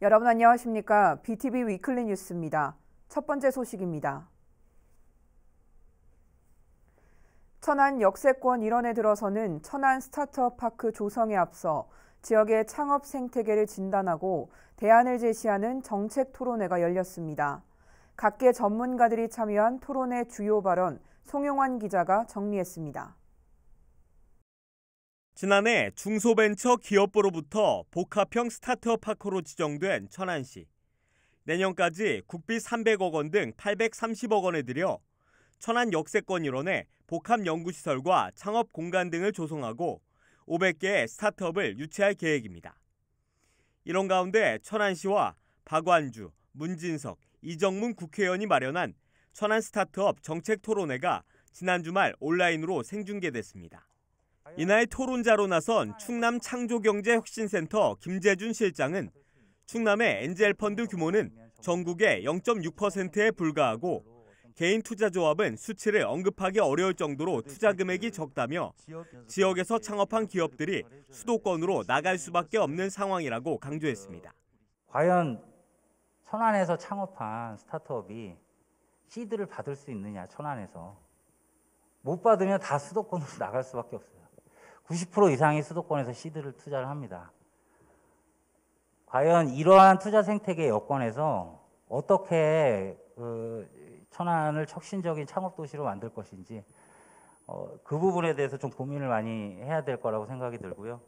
여러분 안녕하십니까? BTV 위클리 뉴스입니다. 첫 번째 소식입니다. 천안 역세권 일원에 들어서는 천안 스타트업 파크 조성에 앞서 지역의 창업 생태계를 진단하고 대안을 제시하는 정책 토론회가 열렸습니다. 각계 전문가들이 참여한 토론회 주요 발언 송용환 기자가 정리했습니다. 지난해 중소벤처 기업부로부터 복합형 스타트업 파크로 지정된 천안시. 내년까지 국비 300억 원 등 830억 원을 들여 천안 역세권 일원에 복합연구시설과 창업 공간 등을 조성하고 500개의 스타트업을 유치할 계획입니다. 이런 가운데 천안시와 박완주, 문진석, 이정문 국회의원이 마련한 천안 스타트업 정책 토론회가 지난 주말 온라인으로 생중계됐습니다. 이날 토론자로 나선 충남 창조경제혁신센터 김재준 실장은 충남의 엔젤펀드 규모는 전국의 0.6%에 불과하고 개인 투자조합은 수치를 언급하기 어려울 정도로 투자 금액이 적다며 지역에서 창업한 기업들이 수도권으로 나갈 수밖에 없는 상황이라고 강조했습니다. 과연 천안에서 창업한 스타트업이 시드를 받을 수 있느냐, 천안에서. 못 받으면 다 수도권으로 나갈 수밖에 없어요. 90% 이상이 수도권에서 시드를 투자를 합니다. 과연 이러한 투자 생태계 여건에서 어떻게 천안을 혁신적인 창업 도시로 만들 것인지 그 부분에 대해서 좀 고민을 많이 해야 될 거라고 생각이 들고요.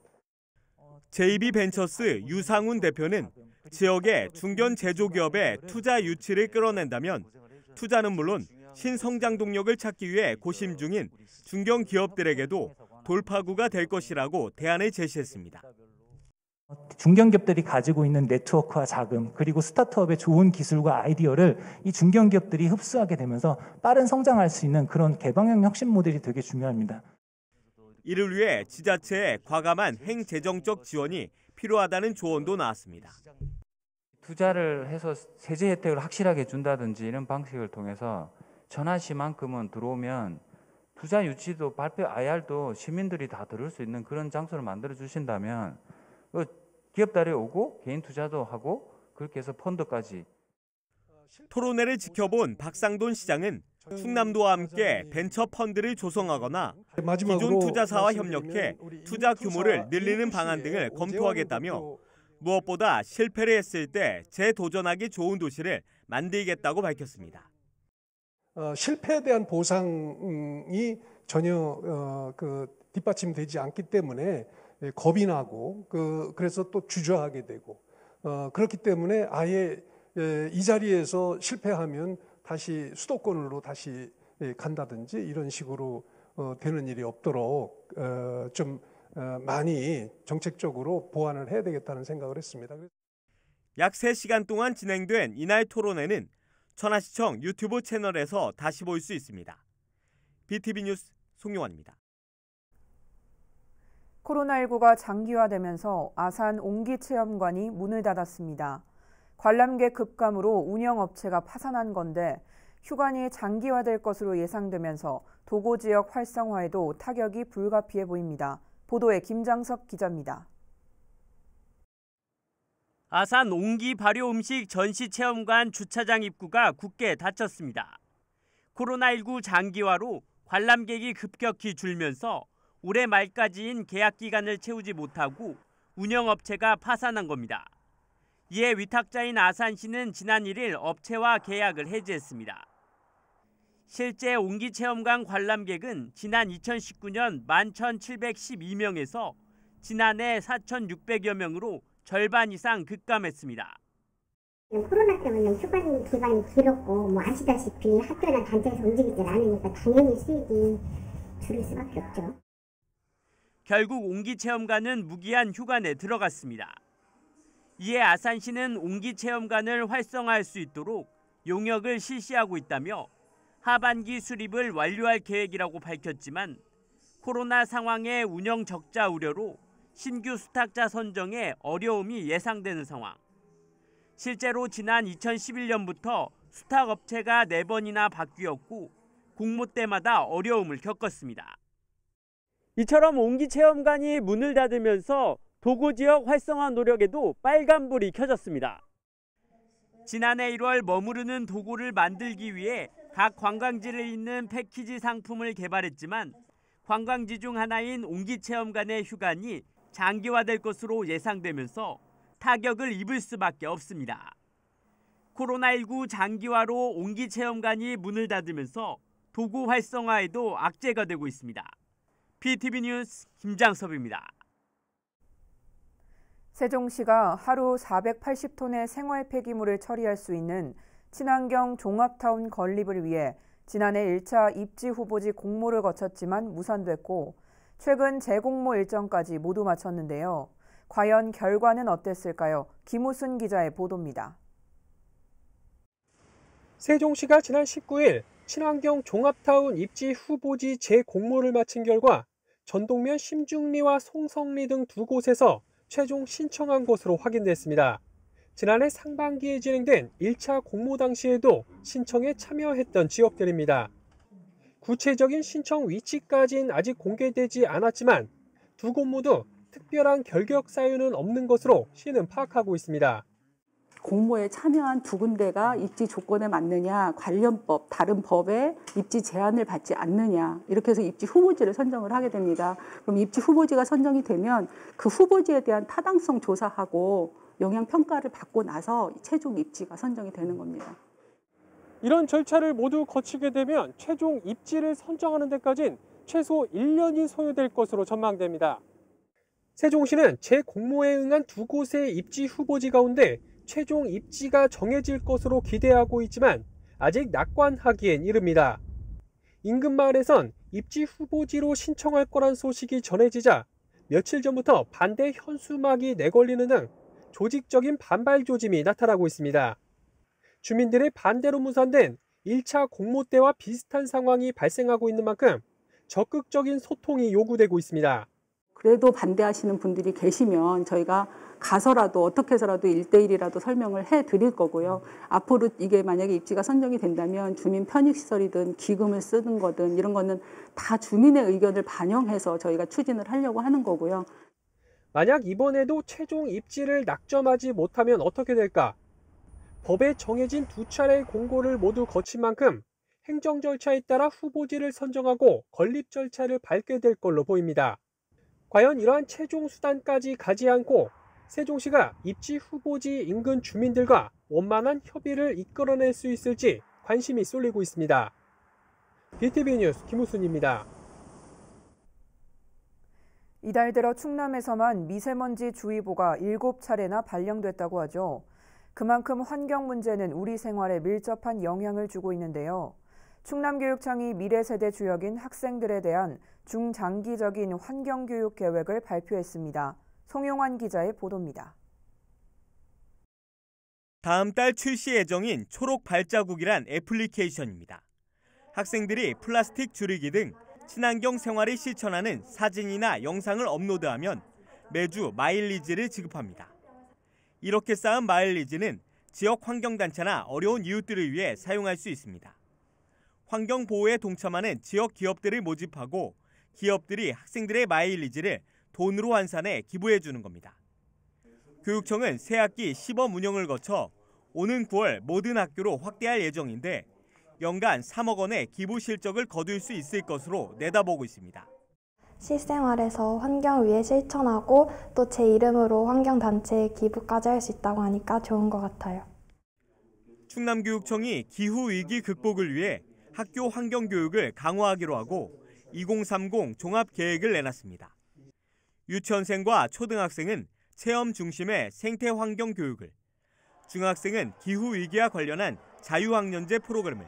JB벤처스 유상훈 대표는 지역의 중견 제조기업의 투자 유치를 끌어낸다면 투자는 물론 신성장 동력을 찾기 위해 고심 중인 중견기업들에게도 돌파구가 될 것이라고 대안을 제시했습니다. 중견기업들이 가지고 있는 네트워크와 자금, 그리고 스타트업의 좋은 기술과 아이디어를 이 중견기업들이 흡수하게 되면서 빠른 성장할 수 있는 그런 개방형 혁신 모델이 되게 중요합니다. 이를 위해 지자체의 과감한 행재정적 지원이 필요하다는 조언도 나왔습니다. 투자를 해서 세제 혜택을 확실하게 준다든지 이런 방식을 통해서 천안시만큼은 들어오면 투자 유치도 발표 IR도 시민들이 다 들을 수 있는 그런 장소를 만들어 주신다면 기업들이 오고 개인 투자도 하고 그렇게 해서 펀드까지. 토론회를 지켜본 박상돈 시장은 충남도와 함께 벤처 펀드를 조성하거나 기존 투자사와 협력해 투자 규모를 늘리는 방안 등을 검토하겠다며 무엇보다 실패를 했을 때 재도전하기 좋은 도시를 만들겠다고 밝혔습니다. 실패에 대한 보상이 전혀 뒷받침되지 않기 때문에 겁이 나고 그래서 또 주저하게 되고 그렇기 때문에 아예 이 자리에서 실패하면 다시 수도권으로 다시 간다든지 이런 식으로 되는 일이 없도록 좀 많이 정책적으로 보완을 해야 되겠다는 생각을 했습니다. 약 3시간 동안 진행된 이날 토론회는 천안시청 유튜브 채널에서 다시 볼 수 있습니다. BTV 뉴스 송용환입니다. 코로나19가 장기화되면서 아산 옹기체험관이 문을 닫았습니다. 관람객 급감으로 운영업체가 파산한 건데 휴관이 장기화될 것으로 예상되면서 도고 지역 활성화에도 타격이 불가피해 보입니다. 보도에 김장석 기자입니다. 아산 옹기 발효 음식 전시체험관 주차장 입구가 굳게 닫혔습니다. 코로나19 장기화로 관람객이 급격히 줄면서 올해 말까지인 계약 기간을 채우지 못하고 운영업체가 파산한 겁니다. 이에 위탁자인 아산시는 지난 1일 업체와 계약을 해지했습니다. 실제 옹기체험관 관람객은 지난 2019년 11,712명에서 지난해 4,600여 명으로 절반 이상 급감했습니다. 코로나 때문에 휴관 기간이 길었고 아시다시피 학교나 단체에서 움직이질 않으니까 당연히 수익이 줄을 수밖에 없죠. 결국 옹기체험관은 무기한 휴관에 들어갔습니다. 이에 아산시는 옹기체험관을 활성화할 수 있도록 용역을 실시하고 있다며 하반기 수립을 완료할 계획이라고 밝혔지만 코로나 상황의 운영 적자 우려로 신규 수탁자 선정에 어려움이 예상되는 상황. 실제로 지난 2011년부터 수탁업체가 4번이나 바뀌었고 공모 때마다 어려움을 겪었습니다. 이처럼 옹기체험관이 문을 닫으면서 도구 지역 활성화 노력에도 빨간불이 켜졌습니다. 지난해 1월 머무르는 도구를 만들기 위해 각 관광지를 잇는 패키지 상품을 개발했지만 관광지 중 하나인 옹기체험관의 휴관이 장기화될 것으로 예상되면서 타격을 입을 수밖에 없습니다. 코로나19 장기화로 옹기체험관이 문을 닫으면서 도구 활성화에도 악재가 되고 있습니다. BTV 뉴스 김장섭입니다. 세종시가 하루 480톤의 생활 폐기물을 처리할 수 있는 친환경 종합타운 건립을 위해 지난해 1차 입지 후보지 공모를 거쳤지만 무산됐고 최근 재공모 일정까지 모두 마쳤는데요. 과연 결과는 어땠을까요? 김우순 기자의 보도입니다. 세종시가 지난 19일 친환경 종합타운 입지 후보지 재공모를 마친 결과 전동면 심중리와 송성리 등 두 곳에서 최종 신청한 것으로 확인됐습니다. 지난해 상반기에 진행된 1차 공모 당시에도 신청에 참여했던 지역들입니다. 구체적인 신청 위치까지는 아직 공개되지 않았지만 두 곳 모두 특별한 결격 사유는 없는 것으로 시는 파악하고 있습니다. 공모에 참여한 두 군데가 입지 조건에 맞느냐, 관련 법, 다른 법에 입지 제한을 받지 않느냐, 이렇게 해서 입지 후보지를 선정을 하게 됩니다. 그럼 입지 후보지가 선정이 되면 그 후보지에 대한 타당성 조사하고 영향 평가를 받고 나서 최종 입지가 선정이 되는 겁니다. 이런 절차를 모두 거치게 되면 최종 입지를 선정하는 데까지는 최소 1년이 소요될 것으로 전망됩니다. 세종시는 재공모에 응한 두 곳의 입지 후보지 가운데 최종 입지가 정해질 것으로 기대하고 있지만 아직 낙관하기엔 이릅니다. 인근 마을에선 입지 후보지로 신청할 거란 소식이 전해지자 며칠 전부터 반대 현수막이 내걸리는 등 조직적인 반발 조짐이 나타나고 있습니다. 주민들의 반대로 무산된 1차 공모 때와 비슷한 상황이 발생하고 있는 만큼 적극적인 소통이 요구되고 있습니다. 그래도 반대하시는 분들이 계시면 저희가 가서라도 어떻게 해서라도 1대1이라도 설명을 해드릴 거고요. 앞으로 이게 만약에 입지가 선정이 된다면 주민 편익시설이든 기금을 쓰는 거든 이런 거는 다 주민의 의견을 반영해서 저희가 추진을 하려고 하는 거고요. 만약 이번에도 최종 입지를 낙점하지 못하면 어떻게 될까? 법에 정해진 두 차례의 공고를 모두 거친 만큼 행정 절차에 따라 후보지를 선정하고 건립 절차를 밟게 될 걸로 보입니다. 과연 이러한 최종 수단까지 가지 않고 세종시가 입지 후보지 인근 주민들과 원만한 협의를 이끌어낼 수 있을지 관심이 쏠리고 있습니다. BTV 뉴스 김우순입니다. 이달 들어 충남에서만 미세먼지 주의보가 7차례나 발령됐다고 하죠. 그만큼 환경 문제는 우리 생활에 밀접한 영향을 주고 있는데요. 충남교육청이 미래세대 주역인 학생들에 대한 중장기적인 환경교육 계획을 발표했습니다. 송용환 기자의 보도입니다. 다음 달 출시 예정인 초록 발자국이란 애플리케이션입니다. 학생들이 플라스틱 줄이기 등 친환경 생활을 실천하는 사진이나 영상을 업로드하면 매주 마일리지를 지급합니다. 이렇게 쌓은 마일리지는 지역 환경단체나 어려운 이웃들을 위해 사용할 수 있습니다. 환경보호에 동참하는 지역 기업들을 모집하고 기업들이 학생들의 마일리지를 돈으로 환산해 기부해 주는 겁니다. 교육청은 새학기 시범 운영을 거쳐 오는 9월 모든 학교로 확대할 예정인데 연간 3억 원의 기부 실적을 거둘 수 있을 것으로 내다보고 있습니다. 실생활에서 환경 위해 실천하고 또 제 이름으로 환경단체에 기부까지 할 수 있다고 하니까 좋은 것 같아요. 충남교육청이 기후위기 극복을 위해 학교 환경교육을 강화하기로 하고 2030 종합계획을 내놨습니다. 유치원생과 초등학생은 체험 중심의 생태환경교육을, 중학생은 기후위기와 관련한 자유학년제 프로그램을,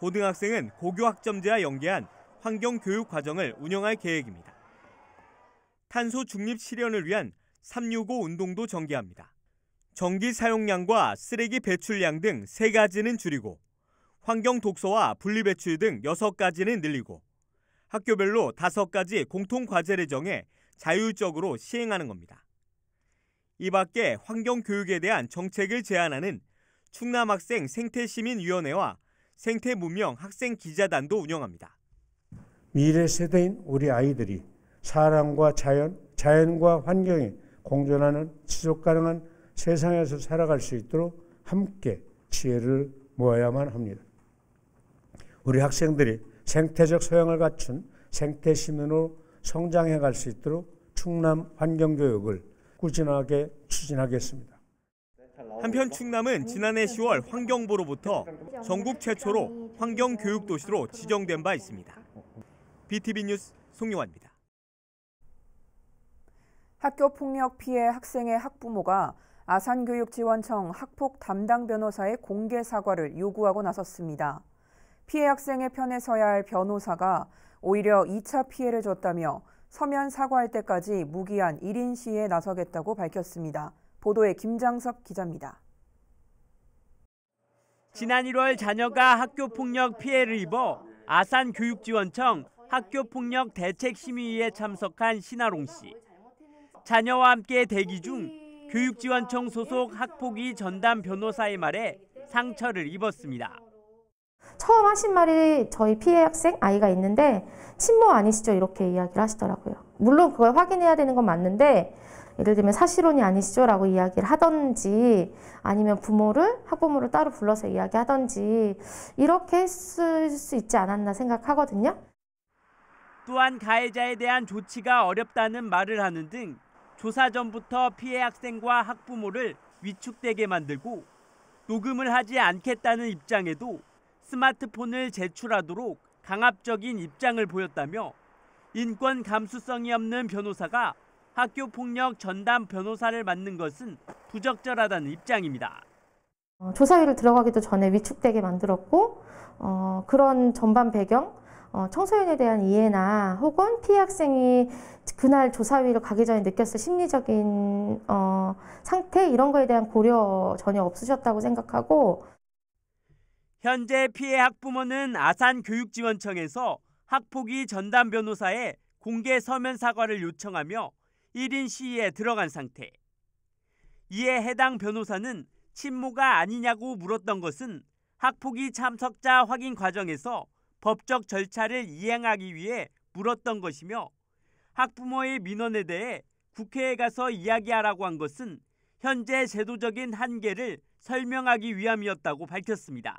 고등학생은 고교학점제와 연계한 환경교육 과정을 운영할 계획입니다. 탄소 중립 실현을 위한 365 운동도 전개합니다. 전기 사용량과 쓰레기 배출량 등 3가지는 줄이고 환경 독서와 분리배출 등 6가지는 늘리고 학교별로 5가지 공통 과제를 정해 자율적으로 시행하는 겁니다. 이 밖에 환경교육에 대한 정책을 제안하는 충남학생 생태시민위원회와 생태문명 학생기자단도 운영합니다. 미래 세대인 우리 아이들이 사람과 자연, 자연과 환경에 공존하는 지속가능한 세상에서 살아갈 수 있도록 함께 지혜를 모아야만 합니다. 우리 학생들이 생태적 소양을 갖춘 생태 시민으로 성장해 갈 수 있도록 충남 환경교육을 꾸준하게 추진하겠습니다. 한편 충남은 지난해 10월 환경부로부터 전국 최초로 환경교육도시로 지정된 바 있습니다. BTV 뉴스 송용환입니다. 학교폭력 피해 학생의 학부모가 아산교육지원청 학폭 담당 변호사의 공개 사과를 요구하고 나섰습니다. 피해 학생의 편에 서야 할 변호사가 오히려 2차 피해를 줬다며 서면 사과할 때까지 무기한 1인 시위에 나서겠다고 밝혔습니다. 보도에 김장섭 기자입니다. 지난 1월 자녀가 학교폭력 피해를 입어 아산교육지원청 학교폭력 대책심의위에 참석한 신아롱 씨. 자녀와 함께 대기 중 교육지원청 소속 학폭위 전담 변호사의 말에 상처를 입었습니다. 처음 하신 말이 저희 피해 학생 아이가 있는데 친모 아니시죠? 이렇게 이야기를 하시더라고요. 물론 그걸 확인해야 되는 건 맞는데 예를 들면 사실혼이 아니시죠? 라고 이야기를 하던지 아니면 학부모를 따로 불러서 이야기하던지 이렇게 했을 수 있지 않았나 생각하거든요. 또한 가해자에 대한 조치가 어렵다는 말을 하는 등 조사 전부터 피해 학생과 학부모를 위축되게 만들고 녹음을 하지 않겠다는 입장에도 스마트폰을 제출하도록 강압적인 입장을 보였다며 인권 감수성이 없는 변호사가 학교폭력 전담 변호사를 맡는 것은 부적절하다는 입장입니다. 조사위를 들어가기도 전에 위축되게 만들었고 그런 전반 배경, 청소년에 대한 이해나 혹은 피해 학생이 그날 조사위를 가기 전에 느꼈을 심리적인 상태 이런 거에 대한 고려 전혀 없으셨다고 생각하고 현재 피해 학부모는 아산교육지원청에서 학폭위 전담 변호사의 공개 서면 사과를 요청하며 1인 시위에 들어간 상태. 이에 해당 변호사는 친모가 아니냐고 물었던 것은 학폭위 참석자 확인 과정에서 법적 절차를 이행하기 위해 물었던 것이며 학부모의 민원에 대해 국회에 가서 이야기하라고 한 것은 현재 제도적인 한계를 설명하기 위함이었다고 밝혔습니다.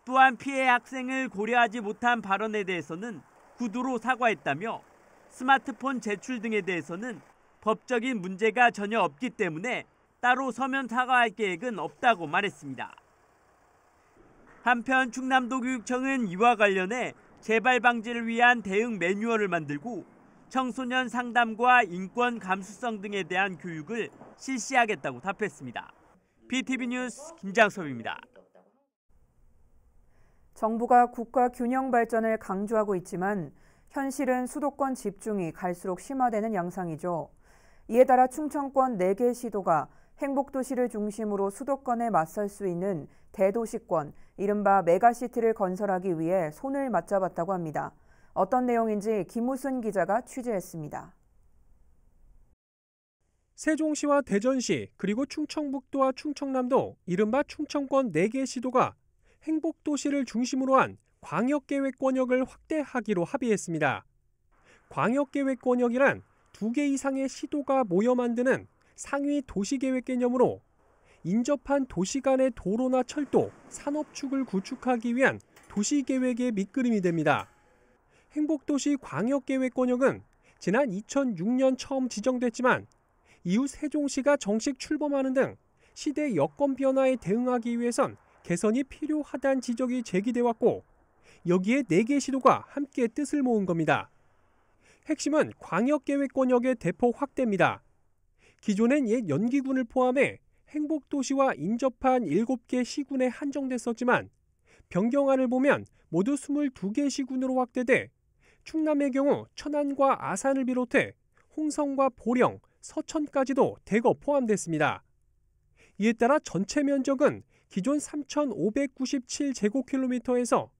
또한 피해 학생을 고려하지 못한 발언에 대해서는 구두로 사과했다며 스마트폰 제출 등에 대해서는 법적인 문제가 전혀 없기 때문에 따로 서면 사과할 계획은 없다고 말했습니다. 한편 충남도교육청은 이와 관련해 재발 방지를 위한 대응 매뉴얼을 만들고 청소년 상담과 인권 감수성 등에 대한 교육을 실시하겠다고 답했습니다. BTV 뉴스 김장섭입니다. 정부가 국가 균형 발전을 강조하고 있지만 현실은 수도권 집중이 갈수록 심화되는 양상이죠. 이에 따라 충청권 4개 시도가 행복도시를 중심으로 수도권에 맞설 수 있는 대도시권, 이른바 메가시티를 건설하기 위해 손을 맞잡았다고 합니다. 어떤 내용인지 김우순 기자가 취재했습니다. 세종시와 대전시 그리고 충청북도와 충청남도 이른바 충청권 4개 시도가 행복도시를 중심으로 한 광역계획 권역을 확대하기로 합의했습니다. 광역계획 권역이란 2개 이상의 시도가 모여 만드는 상위 도시계획 개념으로 인접한 도시 간의 도로나 철도, 산업축을 구축하기 위한 도시계획의 밑그림이 됩니다. 행복도시 광역계획 권역은 지난 2006년 처음 지정됐지만 이후 세종시가 정식 출범하는 등 시대 여건 변화에 대응하기 위해선 개선이 필요하다는 지적이 제기돼 왔고 여기에 4개 시도가 함께 뜻을 모은 겁니다. 핵심은 광역계획 권역의 대폭 확대입니다. 기존엔 옛 연기군을 포함해 행복도시와 인접한 7개 시군에 한정됐었지만 변경안을 보면 모두 22개 시군으로 확대돼 충남의 경우 천안과 아산을 비롯해 홍성과 보령, 서천까지도 대거 포함됐습니다. 이에 따라 전체 면적은 기존 3,597제곱킬로미터에서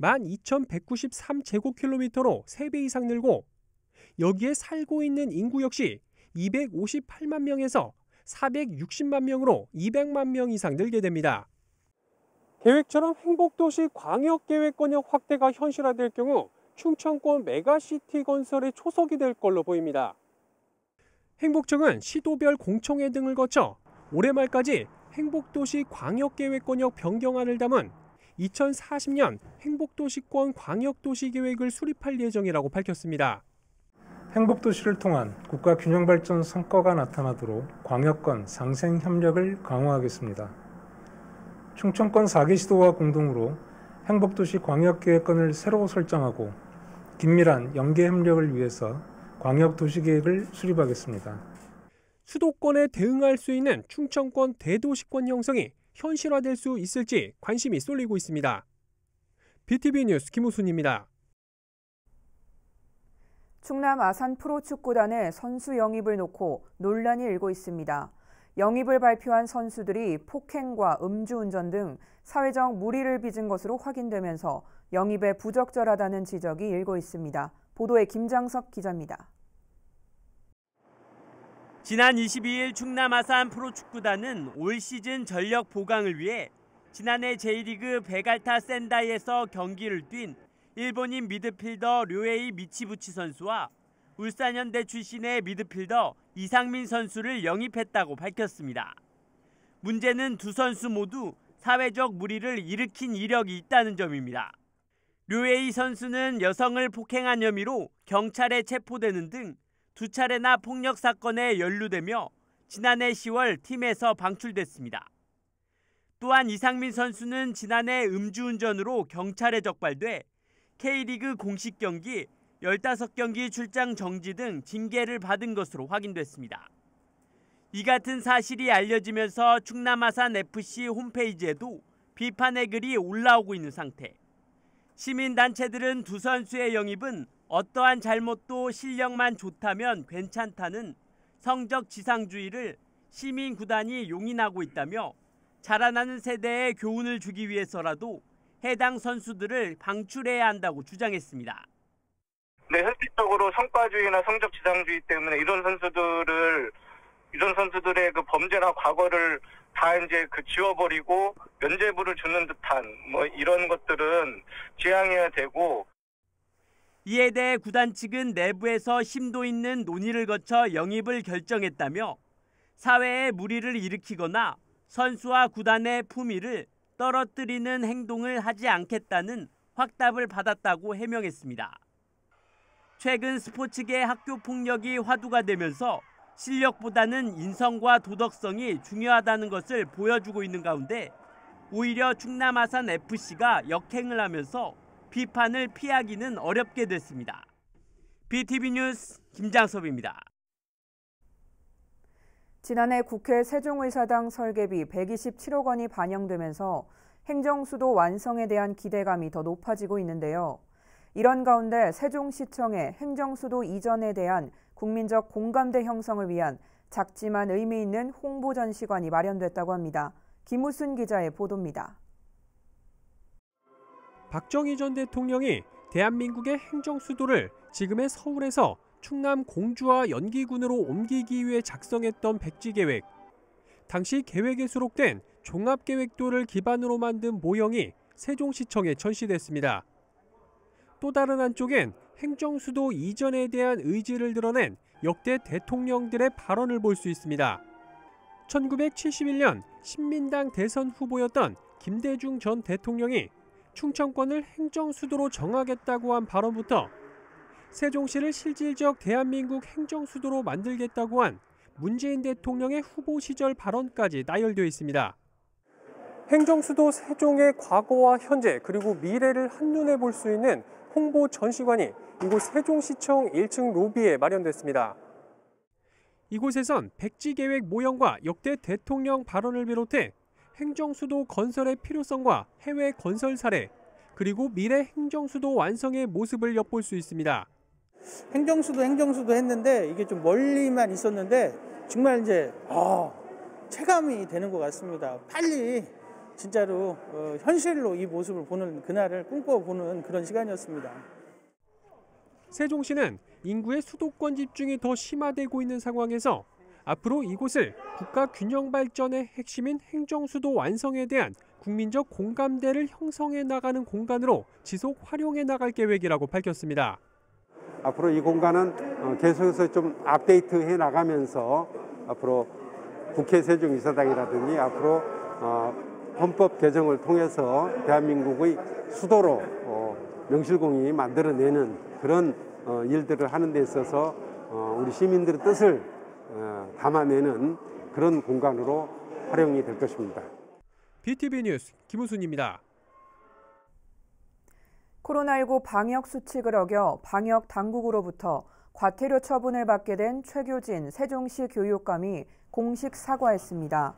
12,193제곱킬로미터로 3배 이상 늘고 여기에 살고 있는 인구 역시 258만 명에서 460만 명으로 200만 명 이상 늘게 됩니다. 계획처럼 행복도시 광역계획 권역 확대가 현실화될 경우 충청권 메가시티 건설의 초석이 될 걸로 보입니다. 행복청은 시도별 공청회 등을 거쳐 올해 말까지 행복도시 광역계획권역 변경안을 담은 2040년 행복도시권 광역도시계획을 수립할 예정이라고 밝혔습니다. 행복도시를 통한 국가균형발전 성과가 나타나도록 광역권 상생 협력을 강화하겠습니다. 충청권 4개 시도와 공동으로 행복도시 광역계획권을 새로 설정하고 긴밀한 연계 협력을 위해서 광역도시계획을 수립하겠습니다. 수도권에 대응할 수 있는 충청권 대도시권 형성이 현실화될 수 있을지 관심이 쏠리고 있습니다. BTV 뉴스 김우순입니다. 충남 아산 프로축구단의 선수 영입을 놓고 논란이 일고 있습니다. 영입을 발표한 선수들이 폭행과 음주운전 등 사회적 무리를 빚은 것으로 확인되면서 영입에 부적절하다는 지적이 일고 있습니다. 보도에 김장석 기자입니다. 지난 22일 충남 아산 프로축구단은 올 시즌 전력 보강을 위해 지난해 제1리그 베갈타 센다이에서 경기를 뛴 일본인 미드필더 료에이 미치부치 선수와 울산현대 출신의 미드필더 이상민 선수를 영입했다고 밝혔습니다. 문제는 두 선수 모두 사회적 무리를 일으킨 이력이 있다는 점입니다. 료에이 선수는 여성을 폭행한 혐의로 경찰에 체포되는 등 두 차례나 폭력 사건에 연루되며 지난해 10월 팀에서 방출됐습니다. 또한 이상민 선수는 지난해 음주운전으로 경찰에 적발돼 K리그 공식 경기 15경기 출장 정지 등 징계를 받은 것으로 확인됐습니다. 이 같은 사실이 알려지면서 충남 아산 FC 홈페이지에도 비판의 글이 올라오고 있는 상태. 시민단체들은 두 선수의 영입은 어떠한 잘못도 실력만 좋다면 괜찮다는 성적 지상주의를 시민구단이 용인하고 있다며 자라나는 세대에 교훈을 주기 위해서라도 해당 선수들을 방출해야 한다고 주장했습니다. 네, 현실적으로 성과주의나 성적 지상주의 때문에 이런 선수들의 그 범죄나 과거를 다 이제 지워버리고 면죄부를 주는 듯한 이런 것들은 지양해야 되고. 이에 대해 구단 측은 내부에서 심도 있는 논의를 거쳐 영입을 결정했다며 사회에 무리를 일으키거나 선수와 구단의 품위를 떨어뜨리는 행동을 하지 않겠다는 확답을 받았다고 해명했습니다. 최근 스포츠계 학교 폭력이 화두가 되면서 실력보다는 인성과 도덕성이 중요하다는 것을 보여주고 있는 가운데 오히려 충남 아산 FC가 역행을 하면서 비판을 피하기는 어렵게 됐습니다. BTV 뉴스 김장섭입니다. 지난해 국회 세종의사당 설계비 127억 원이 반영되면서 행정수도 완성에 대한 기대감이 더 높아지고 있는데요. 이런 가운데 세종시청의 행정수도 이전에 대한 국민적 공감대 형성을 위한 작지만 의미 있는 홍보 전시관이 마련됐다고 합니다. 김우순 기자의 보도입니다. 박정희 전 대통령이 대한민국의 행정수도를 지금의 서울에서 충남 공주와 연기군으로 옮기기 위해 작성했던 백지계획. 당시 계획에 수록된 종합계획도를 기반으로 만든 모형이 세종시청에 전시됐습니다. 또 다른 한쪽엔 행정수도 이전에 대한 의지를 드러낸 역대 대통령들의 발언을 볼 수 있습니다. 1971년 신민당 대선 후보였던 김대중 전 대통령이 충청권을 행정수도로 정하겠다고 한 발언부터 세종시를 실질적 대한민국 행정수도로 만들겠다고 한 문재인 대통령의 후보 시절 발언까지 나열되어 있습니다. 행정수도 세종의 과거와 현재 그리고 미래를 한눈에 볼 수 있는 홍보 전시관이 이곳 세종시청 1층 로비에 마련됐습니다. 이곳에선 백지계획 모형과 역대 대통령 발언을 비롯해 행정수도 건설의 필요성과 해외 건설 사례, 그리고 미래 행정수도 완성의 모습을 엿볼 수 있습니다. 행정수도 했는데 이게 좀 멀리만 있었는데 정말 이제 체감이 되는 것 같습니다. 빨리 진짜로 현실로 이 모습을 보는 그날을 꿈꿔보는 그런 시간이었습니다. 세종시는 인구의 수도권 집중이 더 심화되고 있는 상황에서 앞으로 이곳을 국가 균형 발전의 핵심인 행정수도 완성에 대한 국민적 공감대를 형성해 나가는 공간으로 지속 활용해 나갈 계획이라고 밝혔습니다. 앞으로 이 공간은 계속해서 좀 업데이트해 나가면서 앞으로 국회 세종이사당이라든지 앞으로 헌법 개정을 통해서 대한민국의 수도로 명실공히 만들어내는 그런 일들을 하는 데 있어서 우리 시민들의 뜻을 담아내는 그런 공간으로 활용이 될 것입니다. BTV 뉴스 김우순입니다. 코로나19 방역 수칙을 어겨 방역 당국으로부터 과태료 처분을 받게 된 최교진 세종시 교육감이 공식 사과했습니다.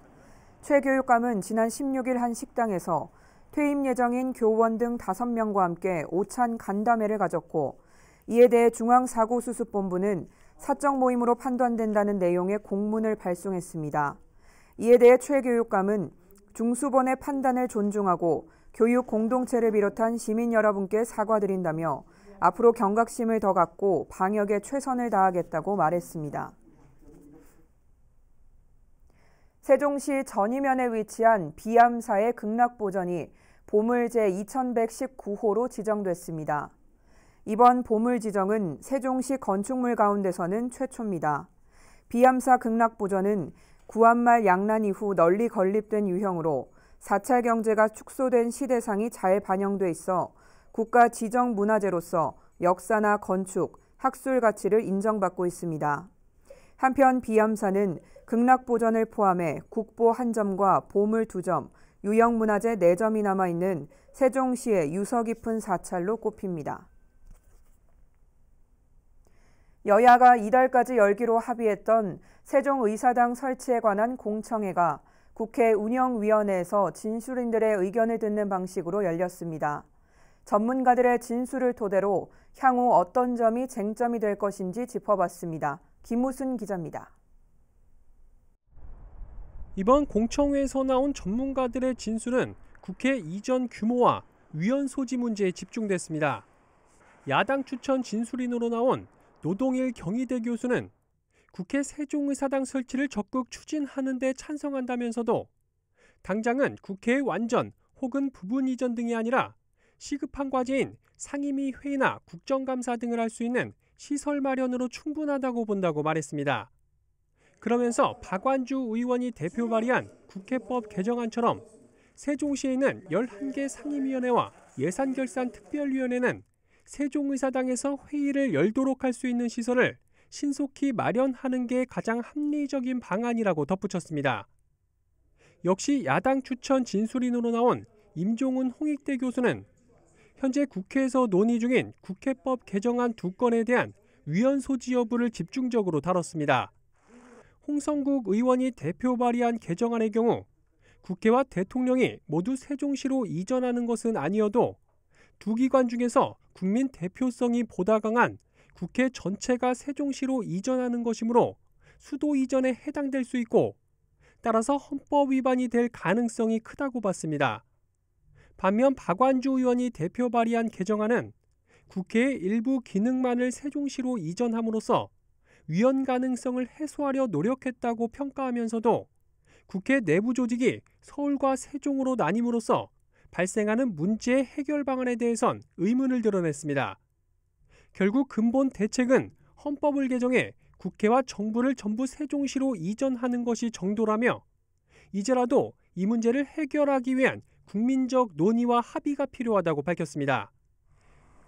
최 교육감은 지난 16일 한 식당에서 퇴임 예정인 교원 등 5명과 함께 오찬 간담회를 가졌고, 이에 대해 중앙사고수습본부는 사적 모임으로 판단된다는 내용의 공문을 발송했습니다. 이에 대해 최 교육감은 중수본의 판단을 존중하고 교육 공동체를 비롯한 시민 여러분께 사과드린다며 앞으로 경각심을 더 갖고 방역에 최선을 다하겠다고 말했습니다. 세종시 전이면에 위치한 비암사의 극락보전이 보물제 2119호로 지정됐습니다. 이번 보물 지정은 세종시 건축물 가운데서는 최초입니다. 비암사 극락보전은 구한말 양난 이후 널리 건립된 유형으로 사찰 경제가 축소된 시대상이 잘 반영돼 있어 국가 지정 문화재로서 역사나 건축, 학술 가치를 인정받고 있습니다. 한편 비암사는 극락보전을 포함해 국보 1점과 보물 2점, 유형문화재 4점이 남아있는 세종시의 유서 깊은 사찰로 꼽힙니다. 여야가 이달까지 열기로 합의했던 세종의사당 설치에 관한 공청회가 국회 운영위원회에서 진술인들의 의견을 듣는 방식으로 열렸습니다. 전문가들의 진술을 토대로 향후 어떤 점이 쟁점이 될 것인지 짚어봤습니다. 김우순 기자입니다. 이번 공청회에서 나온 전문가들의 진술은 국회 이전 규모와 위원 소지 문제에 집중됐습니다. 야당 추천 진술인으로 나온 노동일 경희대 교수는 국회 세종의사당 설치를 적극 추진하는 데 찬성한다면서도 당장은 국회의 완전 혹은 부분 이전 등이 아니라 시급한 과제인 상임위 회의나 국정감사 등을 할 수 있는 시설 마련으로 충분하다고 본다고 말했습니다. 그러면서 박완주 의원이 대표 발의한 국회법 개정안처럼 세종시에 있는 11개 상임위원회와 예산결산특별위원회는 세종의사당에서 회의를 열도록 할 수 있는 시설을 신속히 마련하는 게 가장 합리적인 방안이라고 덧붙였습니다. 역시 야당 추천 진술인으로 나온 임종훈 홍익대 교수는 현재 국회에서 논의 중인 국회법 개정안 2건에 대한 위헌 소지 여부를 집중적으로 다뤘습니다. 홍성국 의원이 대표 발의한 개정안의 경우 국회와 대통령이 모두 세종시로 이전하는 것은 아니어도 두 기관 중에서 국민 대표성이 보다 강한 국회 전체가 세종시로 이전하는 것이므로 수도 이전에 해당될 수 있고 따라서 헌법 위반이 될 가능성이 크다고 봤습니다. 반면 박완주 의원이 대표 발의한 개정안은 국회의 일부 기능만을 세종시로 이전함으로써 위헌 가능성을 해소하려 노력했다고 평가하면서도 국회 내부 조직이 서울과 세종으로 나뉨으로써 발생하는 문제의 해결 방안에 대해선 의문을 드러냈습니다. 결국 근본 대책은 헌법을 개정해 국회와 정부를 전부 세종시로 이전하는 것이 정도라며 이제라도 이 문제를 해결하기 위한 국민적 논의와 합의가 필요하다고 밝혔습니다.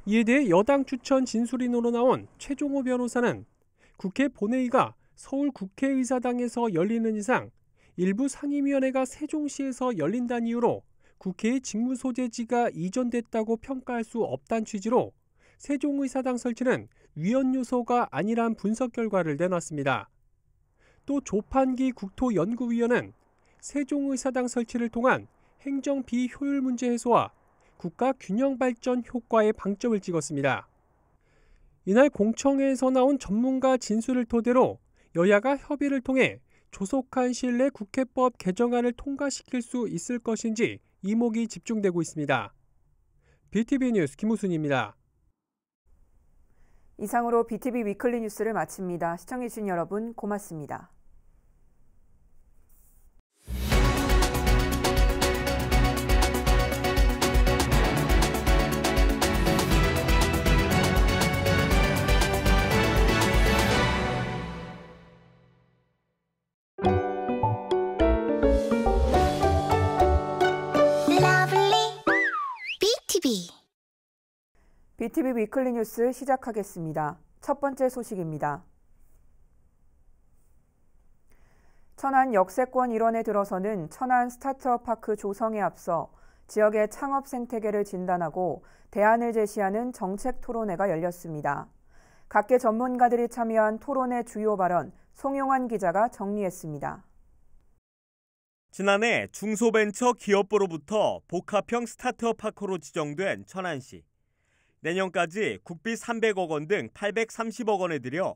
이에 대해 여당 추천 진술인으로 나온 최종호 변호사는 국회 본회의가 서울 국회의사당에서 열리는 이상 일부 상임위원회가 세종시에서 열린다는 이유로 국회의 직무 소재지가 이전됐다고 평가할 수 없다는 취지로 세종의사당 설치는 위헌 요소가 아니란 분석 결과를 내놨습니다. 또 조판기 국토연구위원은 세종의사당 설치를 통한 행정 비효율 문제 해소와 국가 균형 발전 효과에 방점을 찍었습니다. 이날 공청회에서 나온 전문가 진술을 토대로 여야가 협의를 통해 조속한 시일 내 국회법 개정안을 통과시킬 수 있을 것인지 이목이 집중되고 있습니다. BTV 뉴스 김우순입니다. 이상으로 BTV 위클리 뉴스를 마칩니다. 시청해주신 여러분 고맙습니다. BTV 위클리 뉴스 시작하겠습니다. 첫 번째 소식입니다. 천안 역세권 일원에 들어서는 천안 스타트업 파크 조성에 앞서 지역의 창업 생태계를 진단하고 대안을 제시하는 정책 토론회가 열렸습니다. 각계 전문가들이 참여한 토론회 주요 발언 송용환 기자가 정리했습니다. 지난해 중소벤처 기업부로부터 복합형 스타트업 파크로 지정된 천안시. 내년까지 국비 300억 원 등 830억 원을 들여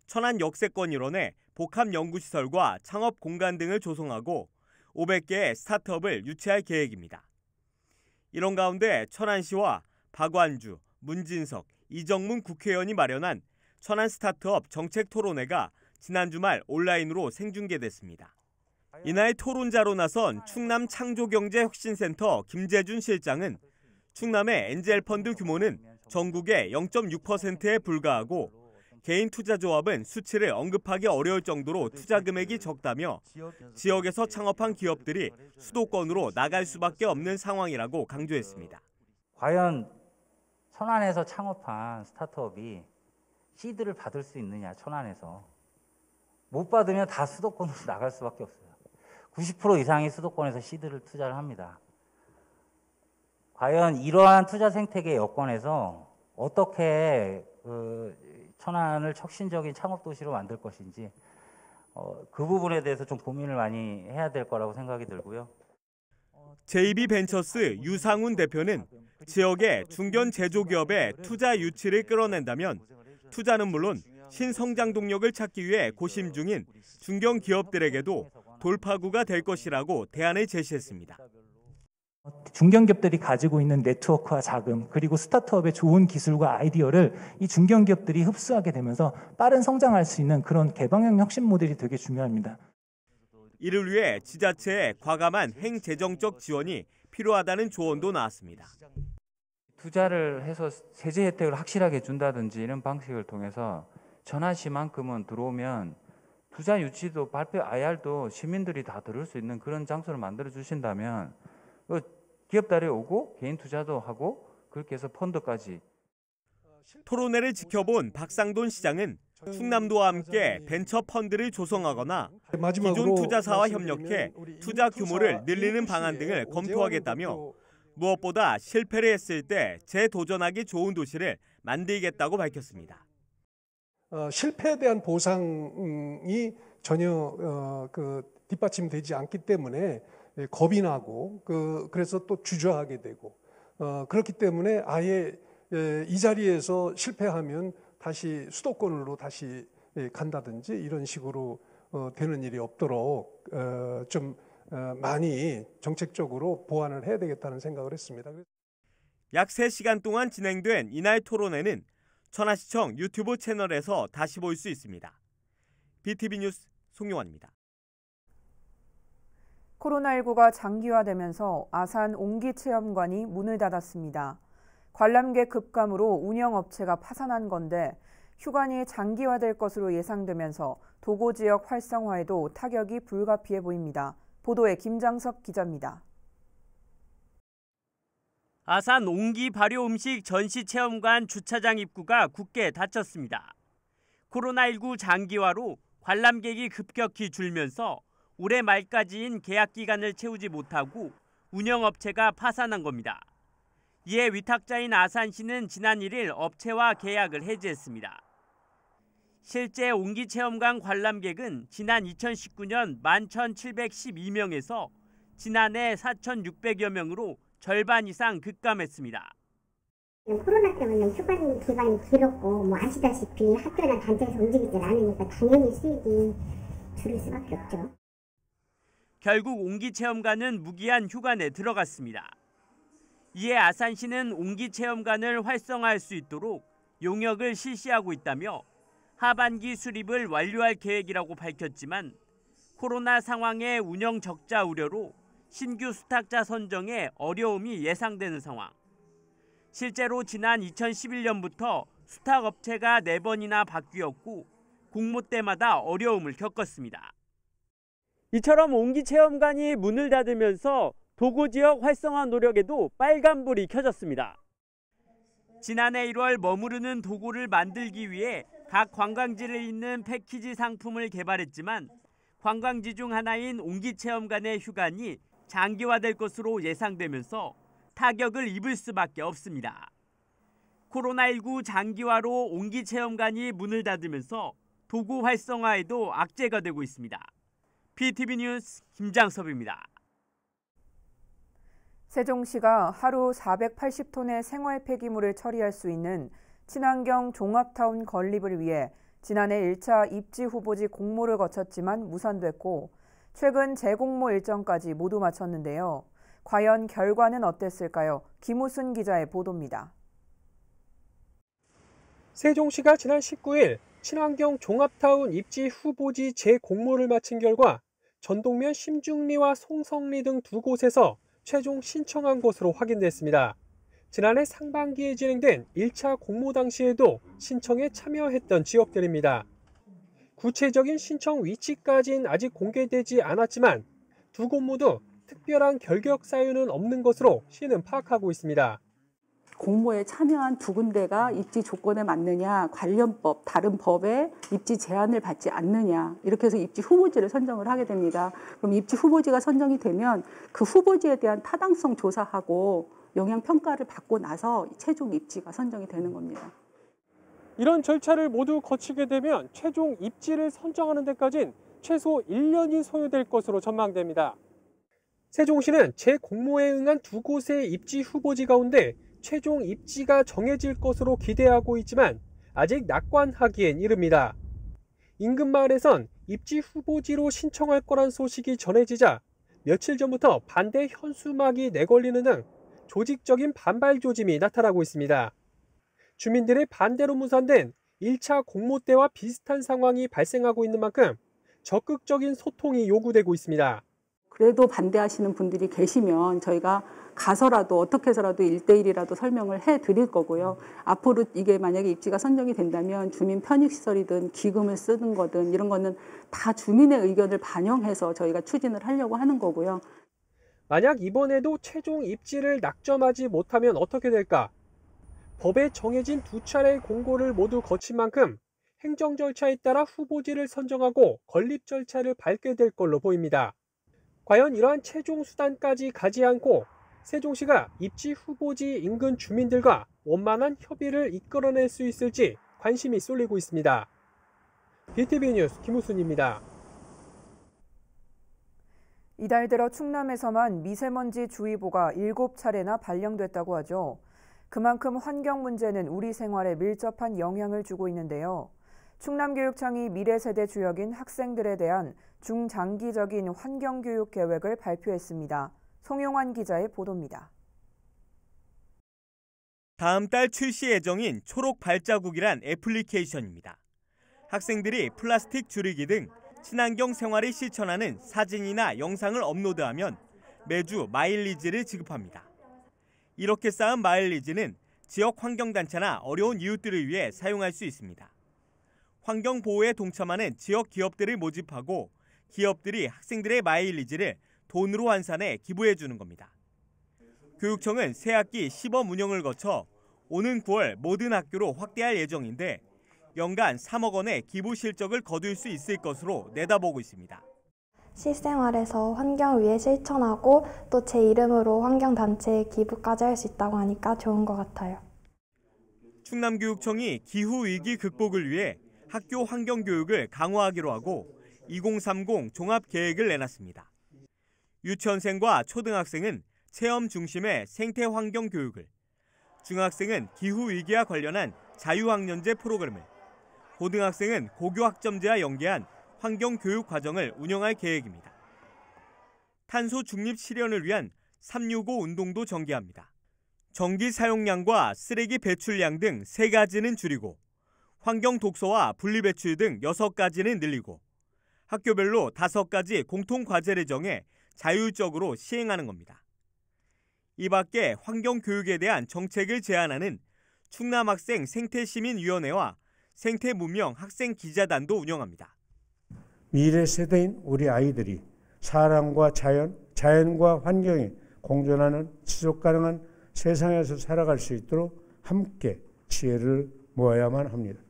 천안 역세권 일원에 복합 연구시설과 창업 공간 등을 조성하고 500개의 스타트업을 유치할 계획입니다. 이런 가운데 천안시와 박완주, 문진석, 이정문 국회의원이 마련한 천안 스타트업 정책 토론회가 지난 주말 온라인으로 생중계됐습니다. 이날 토론자로 나선 충남 창조경제혁신센터 김재준 실장은 충남의 엔젤펀드 규모는 전국의 0.6%에 불과하고 개인 투자조합은 수치를 언급하기 어려울 정도로 투자 금액이 적다며 지역에서 창업한 기업들이 수도권으로 나갈 수밖에 없는 상황이라고 강조했습니다. 과연 천안에서 창업한 스타트업이 시드를 받을 수 있느냐, 천안에서. 못 받으면 다 수도권으로 나갈 수밖에 없어요. 90% 이상이 수도권에서 시드를 투자를 합니다. 과연 이러한 투자 생태계 여건에서 어떻게 천안을 혁신적인 창업 도시로 만들 것인지 그 부분에 대해서 좀 고민을 많이 해야 될 거라고 생각이 들고요. JB벤처스 유상훈 대표는 지역의 중견 제조기업의 투자 유치를 끌어낸다면 투자는 물론 신성장 동력을 찾기 위해 고심 중인 중견 기업들에게도 돌파구가 될 것이라고 대안을 제시했습니다. 중견기업들이 가지고 있는 네트워크와 자금 그리고 스타트업의 좋은 기술과 아이디어를 이 중견기업들이 흡수하게 되면서 빠른 성장할 수 있는 그런 개방형 혁신 모델이 되게 중요합니다. 이를 위해 지자체의 과감한 행재정적 지원이 필요하다는 조언도 나왔습니다. 투자를 해서 세제 혜택을 확실하게 준다든지 이런 방식을 통해서 천안시만큼은 들어오면 투자 유치도 발표 IR도 시민들이 다 들을 수 있는 그런 장소를 만들어 주신다면 기업들이 오고 개인 투자도 하고 그렇게 해서 펀드까지. 토론회를 지켜본 박상돈 시장은 충남도와 함께 벤처 펀드를 조성하거나 기존 투자사와 협력해 투자 규모를 늘리는 방안 등을 검토하겠다며 무엇보다 실패를 했을 때 재도전하기 좋은 도시를 만들겠다고 밝혔습니다. 실패에 대한 보상이 전혀 뒷받침되지 않기 때문에 겁이 나고 그래서 또 주저하게 되고 그렇기 때문에 아예 이 자리에서 실패하면 다시 수도권으로 다시 간다든지 이런 식으로 되는 일이 없도록 좀 많이 정책적으로 보완을 해야 되겠다는 생각을 했습니다. 약 3시간 동안 진행된 이날 토론회는 천안시청 유튜브 채널에서 다시 볼 수 있습니다. BTV 뉴스 송용환입니다. 코로나19가 장기화되면서 아산 옹기체험관이 문을 닫았습니다. 관람객 급감으로 운영업체가 파산한 건데 휴관이 장기화될 것으로 예상되면서 도고 지역 활성화에도 타격이 불가피해 보입니다. 보도에 김장섭 기자입니다. 아산 옹기 발효 음식 전시체험관 주차장 입구가 굳게 닫혔습니다. 코로나19 장기화로 관람객이 급격히 줄면서 올해 말까지인 계약 기간을 채우지 못하고 운영업체가 파산한 겁니다. 이에 위탁자인 아산시는 지난 1일 업체와 계약을 해지했습니다. 실제 옹기체험관 관람객은 지난 2019년 11,712명에서 지난해 4,600여 명으로 절반 이상 급감했습니다. 코로나 때문에 휴관 기간이 길었고 아시다시피 학교나 단체에서 움직이질 않으니까 당연히 수익이 줄을 수밖에 없죠. 결국 옹기체험관은 무기한 휴관에 들어갔습니다. 이에 아산시는 옹기체험관을 활성화할 수 있도록 용역을 실시하고 있다며 하반기 수립을 완료할 계획이라고 밝혔지만 코로나 상황의 운영 적자 우려로 신규 수탁자 선정에 어려움이 예상되는 상황. 실제로 지난 2011년부터 수탁업체가 4번이나 바뀌었고 공모 때마다 어려움을 겪었습니다. 이처럼 옹기체험관이 문을 닫으면서 도고 지역 활성화 노력에도 빨간불이 켜졌습니다. 지난해 1월 머무르는 도구를 만들기 위해 각 관광지를 잇는 패키지 상품을 개발했지만 관광지 중 하나인 옹기체험관의 휴관이 장기화될 것으로 예상되면서 타격을 입을 수밖에 없습니다. 코로나19 장기화로 옹기체험관이 문을 닫으면서 도구 활성화에도 악재가 되고 있습니다. PTV 뉴스 김장섭입니다. 세종시가 하루 480톤의 생활 폐기물을 처리할 수 있는 친환경 종합타운 건립을 위해 지난해 1차 입지 후보지 공모를 거쳤지만 무산됐고 최근 재공모 일정까지 모두 마쳤는데요. 과연 결과는 어땠을까요? 김우순 기자의 보도입니다. 세종시가 지난 19일 친환경 종합타운 입지 후보지 재공모를 마친 결과 전동면 심중리와 송성리 등 두 곳에서 최종 신청한 것으로 확인됐습니다. 지난해 상반기에 진행된 1차 공모 당시에도 신청에 참여했던 지역들입니다. 구체적인 신청 위치까지는 아직 공개되지 않았지만 두 곳 모두 특별한 결격 사유는 없는 것으로 시는 파악하고 있습니다. 공모에 참여한 두 군데가 입지 조건에 맞느냐, 관련법, 다른 법에 입지 제한을 받지 않느냐, 이렇게 해서 입지 후보지를 선정을 하게 됩니다. 그럼 입지 후보지가 선정이 되면 그 후보지에 대한 타당성 조사하고 영향평가를 받고 나서 최종 입지가 선정이 되는 겁니다. 이런 절차를 모두 거치게 되면 최종 입지를 선정하는 데까지는 최소 1년이 소요될 것으로 전망됩니다. 세종시는 재공모에 응한 두 곳의 입지 후보지 가운데 최종 입지가 정해질 것으로 기대하고 있지만 아직 낙관하기엔 이릅니다. 인근 마을에선 입지 후보지로 신청할 거란 소식이 전해지자 며칠 전부터 반대 현수막이 내걸리는 등 조직적인 반발 조짐이 나타나고 있습니다. 주민들의 반대로 무산된 1차 공모 때와 비슷한 상황이 발생하고 있는 만큼 적극적인 소통이 요구되고 있습니다. 그래도 반대하시는 분들이 계시면 저희가 가서라도 어떻게 해서라도 1대1이라도 설명을 해드릴 거고요. 앞으로 이게 만약에 입지가 선정이 된다면 주민 편익시설이든 기금을 쓰는 거든 이런 거는 다 주민의 의견을 반영해서 저희가 추진을 하려고 하는 거고요. 만약 이번에도 최종 입지를 낙점하지 못하면 어떻게 될까? 법에 정해진 두 차례의 공고를 모두 거친 만큼 행정 절차에 따라 후보지를 선정하고 건립 절차를 밟게 될 걸로 보입니다. 과연 이러한 최종 수단까지 가지 않고 세종시가 입지 후보지 인근 주민들과 원만한 협의를 이끌어낼 수 있을지 관심이 쏠리고 있습니다. BTV 뉴스 김우순입니다. 이달 들어 충남에서만 미세먼지 주의보가 7차례나 발령됐다고 하죠. 그만큼 환경 문제는 우리 생활에 밀접한 영향을 주고 있는데요. 충남교육청이 미래세대 주역인 학생들에 대한 중장기적인 환경교육 계획을 발표했습니다. 송용환 기자의 보도입니다. 다음 달 출시 예정인 초록 발자국이란 애플리케이션입니다. 학생들이 플라스틱 줄이기 등 친환경 생활을 실천하는 사진이나 영상을 업로드하면 매주 마일리지를 지급합니다. 이렇게 쌓은 마일리지는 지역 환경단체나 어려운 이웃들을 위해 사용할 수 있습니다. 환경보호에 동참하는 지역 기업들을 모집하고 기업들이 학생들의 마일리지를 돈으로 환산해 기부해 주는 겁니다. 교육청은 새학기 시범 운영을 거쳐 오는 9월 모든 학교로 확대할 예정인데 연간 3억 원의 기부 실적을 거둘 수 있을 것으로 내다보고 있습니다. 실생활에서 환경 위해 실천하고 또 제 이름으로 환경단체에 기부까지 할 수 있다고 하니까 좋은 것 같아요. 충남교육청이 기후위기 극복을 위해 학교 환경교육을 강화하기로 하고 2030 종합계획을 내놨습니다. 유치원생과 초등학생은 체험 중심의 생태환경교육을, 중학생은 기후위기와 관련한 자유학년제 프로그램을, 고등학생은 고교학점제와 연계한 환경교육 과정을 운영할 계획입니다. 탄소 중립 실현을 위한 365 운동도 전개합니다. 전기 사용량과 쓰레기 배출량 등 3가지는 줄이고 환경 독서와 분리배출 등 6가지는 늘리고 학교별로 5가지 공통과제를 정해 자율적으로 시행하는 겁니다. 이 밖에 환경교육에 대한 정책을 제안하는 충남학생 생태시민위원회와 생태문명 학생기자단도 운영합니다. 미래 세대인 우리 아이들이 사람과 자연과 환경이 공존하는 지속가능한 세상에서 살아갈 수 있도록 함께 지혜를 모아야만 합니다.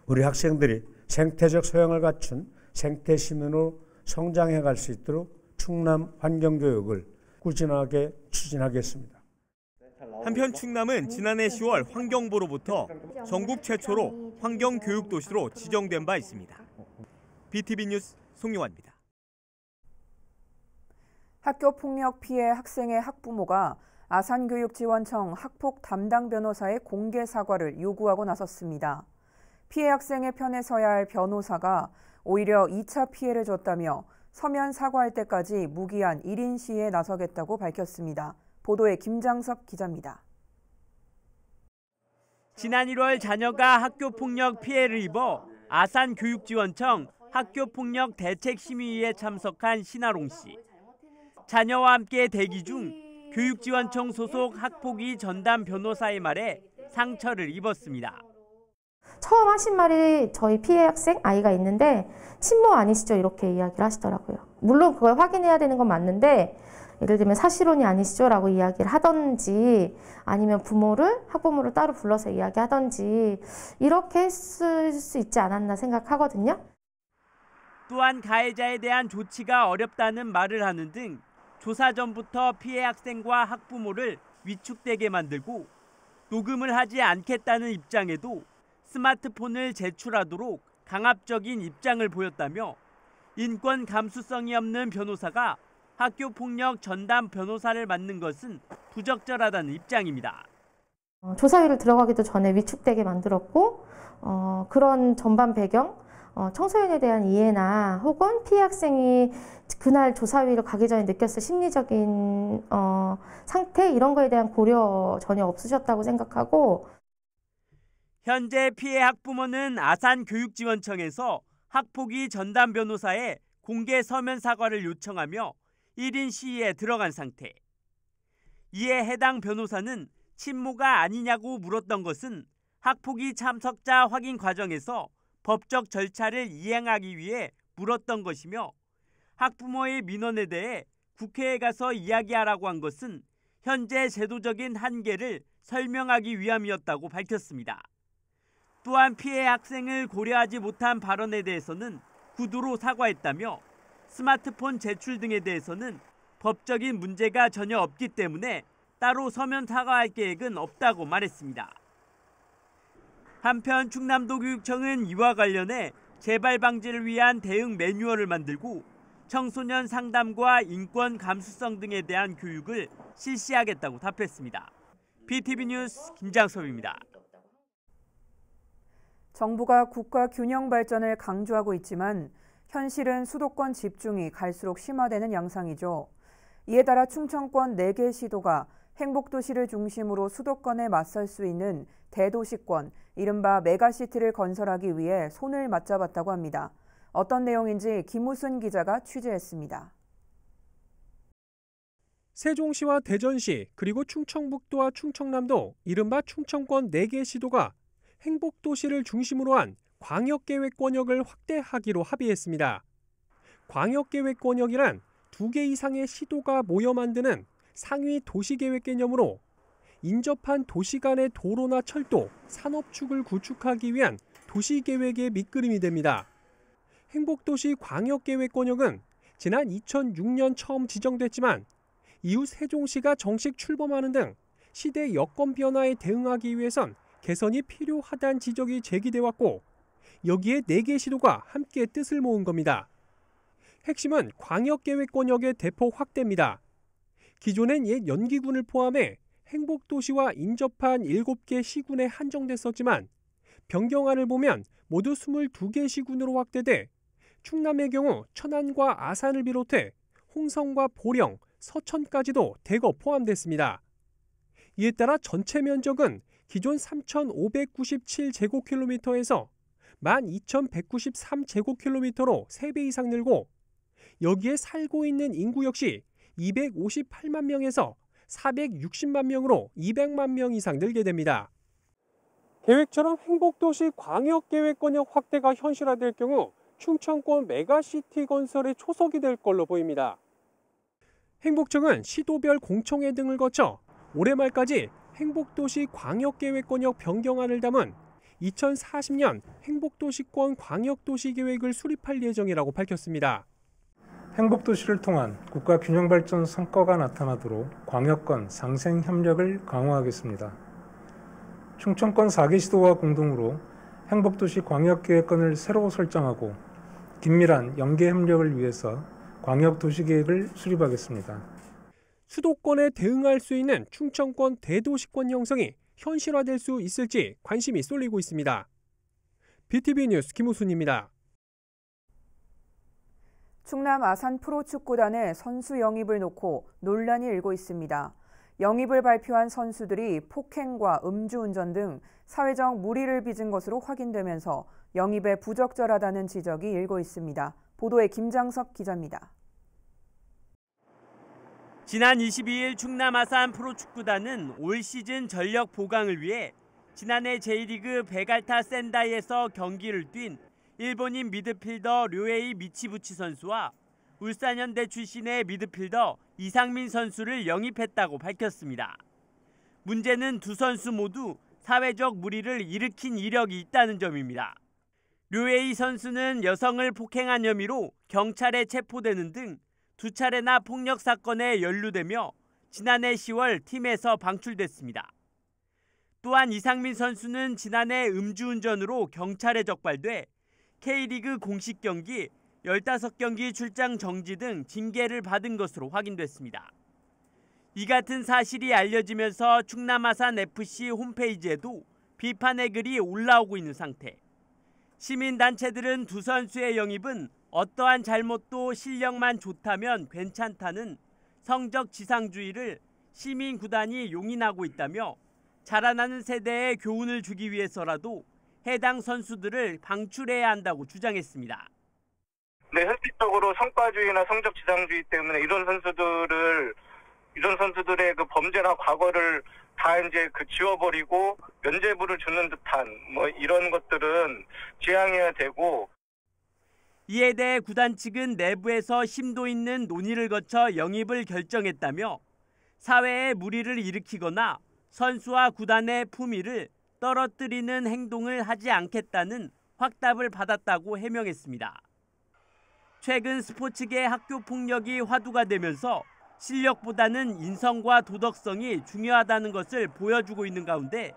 우리 학생들이 생태적 소양을 갖춘 생태 시민으로 성장해 갈 수 있도록 충남 환경교육을 꾸준하게 추진하겠습니다. 한편 충남은 지난해 10월 환경부로부터 전국 최초로 환경교육도시로 지정된 바 있습니다. BTV 뉴스 송용환입니다. 학교폭력 피해 학생의 학부모가 아산교육지원청 학폭 담당 변호사의 공개 사과를 요구하고 나섰습니다. 피해 학생의 편에 서야 할 변호사가 오히려 2차 피해를 줬다며 서면 사과할 때까지 무기한 1인 시위에 나서겠다고 밝혔습니다. 보도에 김장섭 기자입니다. 지난 1월 자녀가 학교폭력 피해를 입어 아산교육지원청 학교폭력 대책심의위에 참석한 신하롱 씨. 자녀와 함께 대기 중 교육지원청 소속 학폭위 전담 변호사의 말에 상처를 입었습니다. 처음 하신 말이 저희 피해 학생 아이가 있는데 친모 아니시죠? 이렇게 이야기를 하시더라고요. 물론 그걸 확인해야 되는 건 맞는데 예를 들면 사실혼이 아니시죠? 라고 이야기를 하던지 아니면 학부모를 따로 불러서 이야기하던지 이렇게 했을 수 있지 않았나 생각하거든요. 또한 가해자에 대한 조치가 어렵다는 말을 하는 등 조사 전부터 피해 학생과 학부모를 위축되게 만들고 녹음을 하지 않겠다는 입장에도 스마트폰을 제출하도록 강압적인 입장을 보였다며 인권 감수성이 없는 변호사가 학교폭력 전담 변호사를 맡는 것은 부적절하다는 입장입니다. 조사위를 들어가기도 전에 위축되게 만들었고 그런 전반 배경, 청소년에 대한 이해나 혹은 피해 학생이 그날 조사위를 가기 전에 느꼈을 심리적인 상태 이런 거에 대한 고려 전혀 없으셨다고 생각하고 현재 피해 학부모는 아산교육지원청에서 학폭위 전담 변호사의 공개 서면 사과를 요청하며 1인 시위에 들어간 상태. 이에 해당 변호사는 친모가 아니냐고 물었던 것은 학폭위 참석자 확인 과정에서 법적 절차를 이행하기 위해 물었던 것이며 학부모의 민원에 대해 국회에 가서 이야기하라고 한 것은 현재 제도적인 한계를 설명하기 위함이었다고 밝혔습니다. 또한 피해 학생을 고려하지 못한 발언에 대해서는 구두로 사과했다며 스마트폰 제출 등에 대해서는 법적인 문제가 전혀 없기 때문에 따로 서면 사과할 계획은 없다고 말했습니다. 한편 충남도 교육청은 이와 관련해 재발 방지를 위한 대응 매뉴얼을 만들고 청소년 상담과 인권 감수성 등에 대한 교육을 실시하겠다고 답했습니다. BTV 뉴스 김장섭입니다. 정부가 국가 균형 발전을 강조하고 있지만 현실은 수도권 집중이 갈수록 심화되는 양상이죠. 이에 따라 충청권 4개 시도가 행복도시를 중심으로 수도권에 맞설 수 있는 대도시권, 이른바 메가시티를 건설하기 위해 손을 맞잡았다고 합니다. 어떤 내용인지 김우순 기자가 취재했습니다. 세종시와 대전시 그리고 충청북도와 충청남도 이른바 충청권 4개 시도가 행복도시를 중심으로 한 광역계획 권역을 확대하기로 합의했습니다. 광역계획 권역이란 2개 이상의 시도가 모여 만드는 상위 도시계획 개념으로 인접한 도시 간의 도로나 철도, 산업축을 구축하기 위한 도시계획의 밑그림이 됩니다. 행복도시 광역계획 권역은 지난 2006년 처음 지정됐지만 이후 세종시가 정식 출범하는 등 시대 여건 변화에 대응하기 위해선 개선이 필요하다는 지적이 제기돼 왔고 여기에 4개 시도가 함께 뜻을 모은 겁니다. 핵심은 광역계획 권역의 대폭 확대입니다. 기존엔 옛 연기군을 포함해 행복도시와 인접한 7개 시군에 한정됐었지만 변경안을 보면 모두 22개 시군으로 확대돼 충남의 경우 천안과 아산을 비롯해 홍성과 보령, 서천까지도 대거 포함됐습니다. 이에 따라 전체 면적은 기존 3,597제곱킬로미터에서 12,193제곱킬로미터로 3배 이상 늘고 여기에 살고 있는 인구 역시 258만 명에서 460만 명으로 200만 명 이상 늘게 됩니다. 계획처럼 행복도시 광역계획권역 확대가 현실화될 경우 충청권 메가시티 건설의 초석이 될 걸로 보입니다. 행복청은 시도별 공청회 등을 거쳐 올해 말까지 행복도시 광역계획권역 변경안을 담은 2040년 행복도시권 광역도시계획을 수립할 예정이라고 밝혔습니다. 행복도시를 통한 국가균형발전 성과가 나타나도록 광역권 상생 협력을 강화하겠습니다. 충청권 4개 시도와 공동으로 행복도시 광역계획권을 새로 설정하고 긴밀한 연계 협력을 위해서 광역도시계획을 수립하겠습니다. 수도권에 대응할 수 있는 충청권 대도시권 형성이 현실화될 수 있을지 관심이 쏠리고 있습니다. BTV 뉴스 김우순입니다. 충남 아산 프로축구단의 선수 영입을 놓고 논란이 일고 있습니다. 영입을 발표한 선수들이 폭행과 음주운전 등 사회적 물의를 빚은 것으로 확인되면서 영입에 부적절하다는 지적이 일고 있습니다. 보도에 김장석 기자입니다. 지난 22일 충남 아산 프로축구단은 올 시즌 전력 보강을 위해 지난해 제1리그 베갈타 센다이에서 경기를 뛴 일본인 미드필더 료에이 미치부치 선수와 울산현대 출신의 미드필더 이상민 선수를 영입했다고 밝혔습니다. 문제는 두 선수 모두 사회적 물의를 일으킨 이력이 있다는 점입니다. 료에이 선수는 여성을 폭행한 혐의로 경찰에 체포되는 등 두 차례나 폭력 사건에 연루되며 지난해 10월 팀에서 방출됐습니다. 또한 이상민 선수는 지난해 음주운전으로 경찰에 적발돼 K리그 공식 경기 15경기 출장 정지 등 징계를 받은 것으로 확인됐습니다. 이 같은 사실이 알려지면서 충남 아산 FC 홈페이지에도 비판의 글이 올라오고 있는 상태. 시민단체들은 두 선수의 영입은 어떠한 잘못도 실력만 좋다면 괜찮다는 성적 지상주의를 시민구단이 용인하고 있다며 자라나는 세대에 교훈을 주기 위해서라도 해당 선수들을 방출해야 한다고 주장했습니다. 네, 현실적으로 성과주의나 성적 지상주의 때문에 이런 선수들의 그 범죄나 과거를 다 이제 지워버리고 면죄부를 주는 듯한 이런 것들은 지양해야 되고. 이에 대해 구단 측은 내부에서 심도 있는 논의를 거쳐 영입을 결정했다며 사회에 물의를 일으키거나 선수와 구단의 품위를 떨어뜨리는 행동을 하지 않겠다는 확답을 받았다고 해명했습니다. 최근 스포츠계 학교 폭력이 화두가 되면서 실력보다는 인성과 도덕성이 중요하다는 것을 보여주고 있는 가운데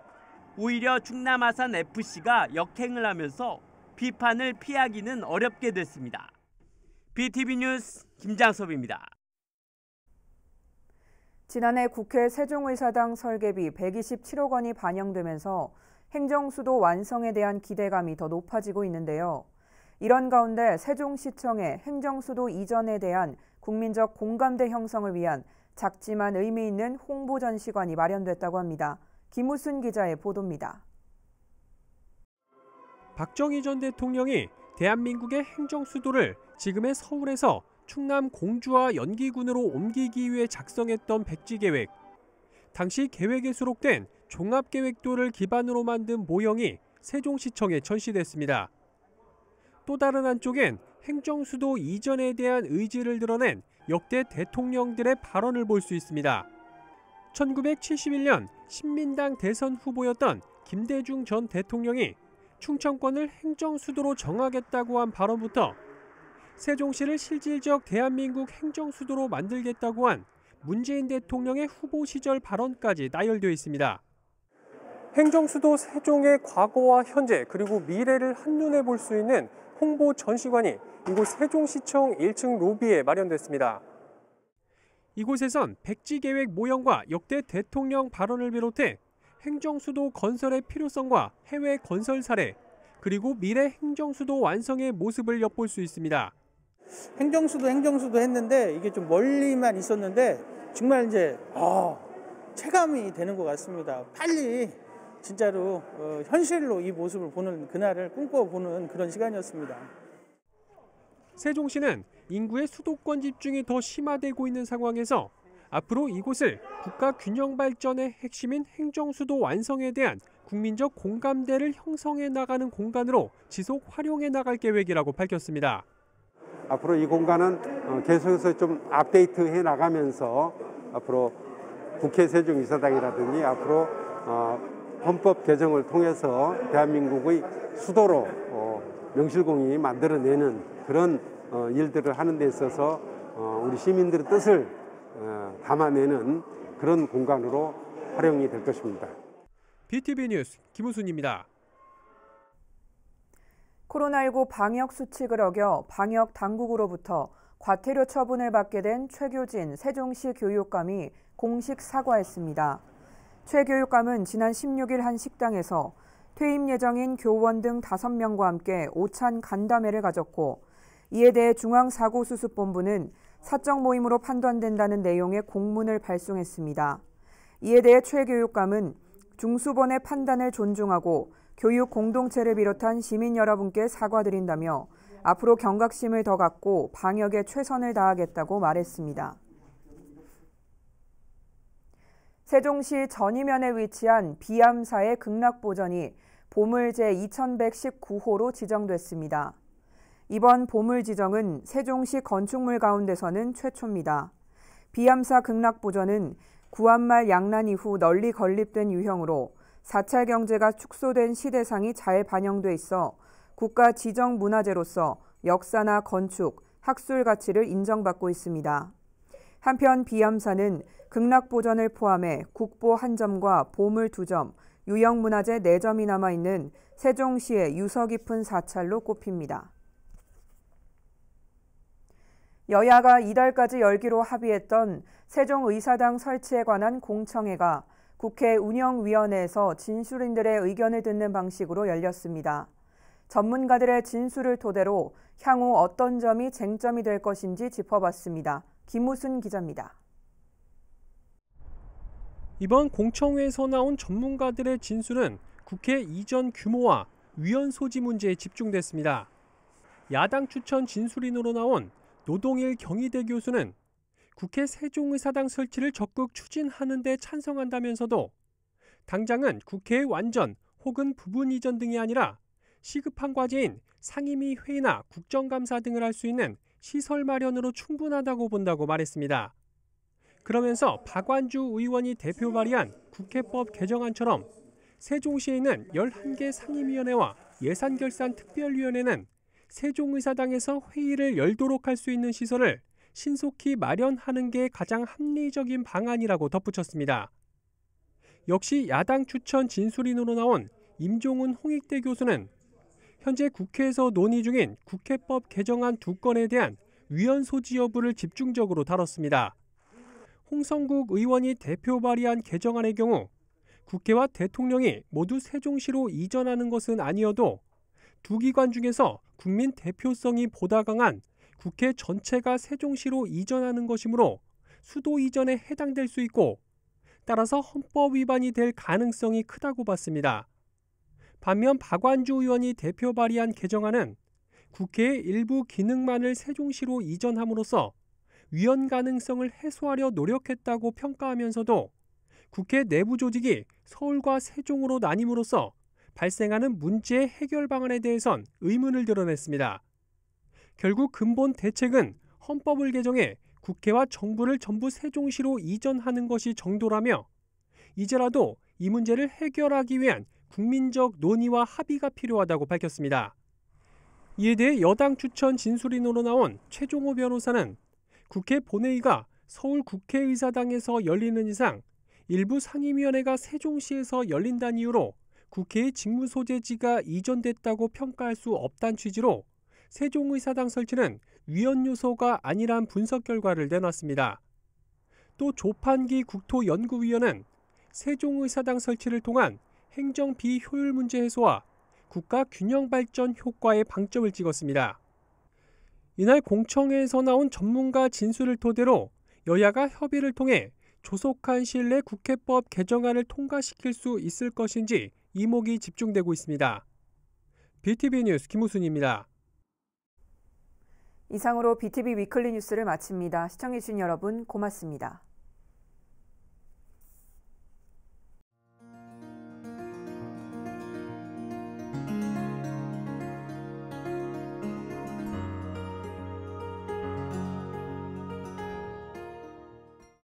오히려 충남 아산 FC가 역행을 하면서 비판을 피하기는 어렵게 됐습니다. BTV 뉴스 김장섭입니다. 지난해 국회 세종의사당 설계비 127억 원이 반영되면서 행정수도 완성에 대한 기대감이 더 높아지고 있는데요. 이런 가운데 세종시청의 행정수도 이전에 대한 국민적 공감대 형성을 위한 작지만 의미 있는 홍보 전시관이 마련됐다고 합니다. 김우순 기자의 보도입니다. 박정희 전 대통령이 대한민국의 행정수도를 지금의 서울에서 충남 공주와 연기군으로 옮기기 위해 작성했던 백지계획. 당시 계획에 수록된 종합계획도를 기반으로 만든 모형이 세종시청에 전시됐습니다. 또 다른 한쪽엔 행정수도 이전에 대한 의지를 드러낸 역대 대통령들의 발언을 볼 수 있습니다. 1971년 신민당 대선 후보였던 김대중 전 대통령이 충청권을 행정수도로 정하겠다고 한 발언부터 세종시를 실질적 대한민국 행정수도로 만들겠다고 한 문재인 대통령의 후보 시절 발언까지 나열되어 있습니다. 행정수도 세종의 과거와 현재 그리고 미래를 한눈에 볼 수 있는 홍보 전시관이 이곳 세종시청 1층 로비에 마련됐습니다. 이곳에선 백지계획 모형과 역대 대통령 발언을 비롯해 행정수도 건설의 필요성과 해외 건설 사례, 그리고 미래 행정수도 완성의 모습을 엿볼 수 있습니다. 행정수도 했는데 이게 좀 멀리만 있었는데 정말 이제 체감이 되는 것 같습니다. 빨리 진짜로 현실로 이 모습을 보는 그날을 꿈꿔보는 그런 시간이었습니다. 세종시는 인구의 수도권 집중이 더 심화되고 있는 상황에서 앞으로 이곳을 국가 균형 발전의 핵심인 행정수도 완성에 대한 국민적 공감대를 형성해 나가는 공간으로 지속 활용해 나갈 계획이라고 밝혔습니다. 앞으로 이 공간은 계속해서 좀 업데이트해 나가면서 앞으로 국회 세종이사당이라든지 앞으로 헌법 개정을 통해서 대한민국의 수도로 명실공히 만들어내는 그런 일들을 하는 데 있어서 우리 시민들의 뜻을 담아내는 그런 공간으로 활용이 될 것입니다. BTV 뉴스 김우순입니다. 코로나19 방역 수칙을 어겨 방역 당국으로부터 과태료 처분을 받게 된 최교진 세종시 교육감이 공식 사과했습니다. 최 교육감은 지난 16일 한 식당에서 퇴임 예정인 교원 등 5명과 함께 오찬 간담회를 가졌고 이에 대해 중앙사고수습본부는 사적 모임으로 판단된다는 내용의 공문을 발송했습니다. 이에 대해 최 교육감은 중수본의 판단을 존중하고 교육 공동체를 비롯한 시민 여러분께 사과드린다며 앞으로 경각심을 더 갖고 방역에 최선을 다하겠다고 말했습니다. 세종시 전이면에 위치한 비암사의 극락보전이 보물 제2119호로 지정됐습니다. 이번 보물 지정은 세종시 건축물 가운데서는 최초입니다. 비암사 극락보전은 구한말 양난 이후 널리 건립된 유형으로 사찰 경제가 축소된 시대상이 잘 반영돼 있어 국가 지정 문화재로서 역사나 건축, 학술 가치를 인정받고 있습니다. 한편 비암사는 극락보전을 포함해 국보 1점과 보물 2점, 유형문화재 4점이 남아있는 세종시의 유서 깊은 사찰로 꼽힙니다. 여야가 이달까지 열기로 합의했던 세종의사당 설치에 관한 공청회가 국회 운영위원회에서 진술인들의 의견을 듣는 방식으로 열렸습니다. 전문가들의 진술을 토대로 향후 어떤 점이 쟁점이 될 것인지 짚어봤습니다. 김우순 기자입니다. 이번 공청회에서 나온 전문가들의 진술은 국회 이전 규모와 위원 소지 문제에 집중됐습니다. 야당 추천 진술인으로 나온 노동일 경희대 교수는 국회 세종의사당 설치를 적극 추진하는 데 찬성한다면서도 당장은 국회의 완전 혹은 부분 이전 등이 아니라 시급한 과제인 상임위 회의나 국정감사 등을 할 수 있는 시설 마련으로 충분하다고 본다고 말했습니다. 그러면서 박완주 의원이 대표 발의한 국회법 개정안처럼 세종시에 있는 11개 상임위원회와 예산결산특별위원회는 세종의사당에서 회의를 열도록 할 수 있는 시설을 신속히 마련하는 게 가장 합리적인 방안이라고 덧붙였습니다. 역시 야당 추천 진술인으로 나온 임종훈 홍익대 교수는 현재 국회에서 논의 중인 국회법 개정안 2건에 대한 위헌 소지 여부를 집중적으로 다뤘습니다. 홍성국 의원이 대표 발의한 개정안의 경우 국회와 대통령이 모두 세종시로 이전하는 것은 아니어도 두 기관 중에서 국민 대표성이 보다 강한 국회 전체가 세종시로 이전하는 것이므로 수도 이전에 해당될 수 있고 따라서 헌법 위반이 될 가능성이 크다고 봤습니다. 반면 박완주 의원이 대표 발의한 개정안은 국회의 일부 기능만을 세종시로 이전함으로써 위헌 가능성을 해소하려 노력했다고 평가하면서도 국회 내부 조직이 서울과 세종으로 나뉨으로써 발생하는 문제 해결 방안에 대해선 의문을 드러냈습니다. 결국 근본 대책은 헌법을 개정해 국회와 정부를 전부 세종시로 이전하는 것이 정도라며 이제라도 이 문제를 해결하기 위한 국민적 논의와 합의가 필요하다고 밝혔습니다. 이에 대해 여당 추천 진술인으로 나온 최종호 변호사는 국회 본회의가 서울 국회의사당에서 열리는 이상 일부 상임위원회가 세종시에서 열린다는 이유로 국회의 직무 소재지가 이전됐다고 평가할 수 없다는 취지로 세종의사당 설치는 위헌 요소가 아니란 분석 결과를 내놨습니다. 또 조판기 국토연구위원은 세종의사당 설치를 통한 행정 비효율 문제 해소와 국가 균형 발전 효과에 방점을 찍었습니다. 이날 공청회에서 나온 전문가 진술을 토대로 여야가 협의를 통해 조속한 시일 내 국회법 개정안을 통과시킬 수 있을 것인지 이목이 집중되고 있습니다. BTV 뉴스 김우순입니다. 이상으로 BTV 위클리 뉴스를 마칩니다. 시청해주신 여러분 고맙습니다.